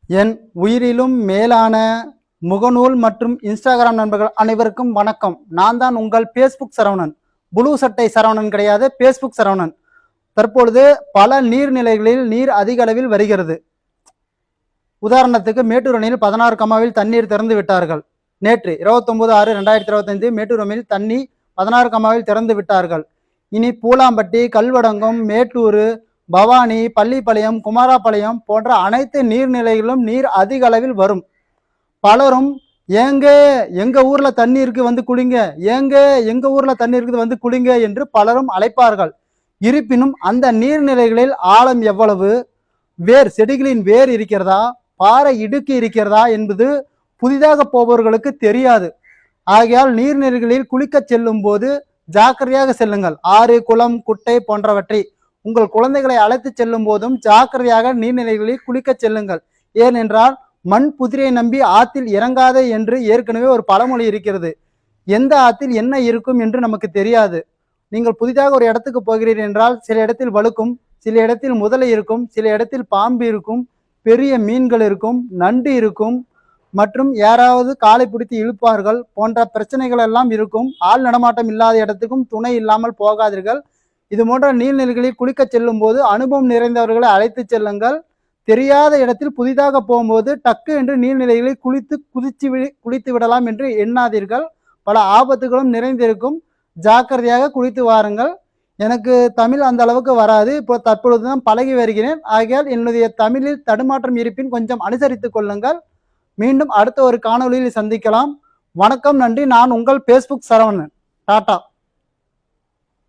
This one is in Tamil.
என் உயிரிலும் மேலான முகநூல் மற்றும் இன்ஸ்டாகிராம் நண்பர்கள் அனைவருக்கும் வணக்கம். நான் தான் உங்கள் பேஸ்புக் சரவணன். புளூ சட்டை சரவணன் கிடையாது, பேஸ்புக் சரவணன். தற்பொழுது பல நீர்நிலைகளில் நீர் அதிக அளவில் வருகிறது. உதாரணத்துக்கு மேட்டூர் அணையில் 16 கமாவில் தண்ணீர் திறந்து விட்டார்கள். நேற்று 29/6/2025 மேட்டூர் அணையில் தண்ணி 16 கமாவில் திறந்து விட்டார்கள். இனி பூலாம்பட்டி, கல்வடங்கம், மேட்டூர், பவானி, பள்ளிப்பாளையம், குமாராபாளையம் போன்ற அனைத்து நீர்நிலைகளிலும் நீர் அதிக அளவில் வரும். பலரும் ஏங்க எங்க ஊர்ல தண்ணி இருக்கு வந்து குளிங்க, ஏங்க எங்க ஊர்ல தண்ணி இருக்குது வந்து குளிங்க என்று பலரும் அழைப்பார்கள். இருப்பினும் அந்த நீர்நிலைகளில் ஆழம் எவ்வளவு, செடிகளின் வேர் இருக்கிறதா, பாறை இடுக்கு இருக்கிறதா என்பது புதிதாக போபவர்களுக்கு தெரியாது. ஆகையால் நீர்நிலைகளில் குளிக்க செல்லும் போது ஜாக்கிரதையாக செல்லுங்கள். ஆறு, குளம், குட்டை போன்றவற்றை உங்கள் குழந்தைகளை அழைத்து செல்லும் போதும் ஜாக்கிரதையாக நீர்நிலைகளில் குளிக்க செல்லுங்கள். ஏனென்றால் மண் புதிரை நம்பி ஆற்றில் இறங்காதே என்று ஏற்கனவே ஒரு பழமொழி இருக்கிறது. எந்த ஆற்றில் என்ன இருக்கும் என்று நமக்கு தெரியாது. நீங்கள் புதிதாக ஒரு இடத்துக்கு போகிறீர்கள் என்றால் சில இடத்தில் வழுக்கும், சில இடத்தில் முதலை இருக்கும், சில இடத்தில் பாம்பு இருக்கும், பெரிய மீன்கள் இருக்கும், நண்டு இருக்கும், மற்றும் யாராவது காலை பிடித்து இழுப்பார்கள் போன்ற பிரச்சனைகள் எல்லாம் இருக்கும். ஆள் நடமாட்டம் இல்லாத இடத்துக்கும் துணை இல்லாமல் போகாதீர்கள். இது போன்ற நீர்நிலைகளில் குளிக்க செல்லும் போது அனுபவம் நிறைந்தவர்களை அழைத்து செல்லுங்கள். தெரியாத இடத்தில் புதிதாக போகும்போது டக்கு என்று நீர்நிலைகளில் குளித்து விடலாம் என்று எண்ணாதீர்கள். பல ஆபத்துகளும் நிறைந்திருக்கும். ஜாக்கிரதையாக குளித்து வாருங்கள். எனக்கு தமிழ் அந்த அளவுக்கு வராது, இப்போ தற்பொழுதுதான் பழகி வருகிறேன். ஆகையால் என்னுடைய தமிழில் தடுமாற்றம் இருப்பின் கொஞ்சம் அனுசரித்துக் கொள்ளுங்கள். மீண்டும் அடுத்த ஒரு காணொலியில் சந்திக்கலாம். வணக்கம், நன்றி. நான் உங்கள் பேஸ்புக் சரவணன். டாடா.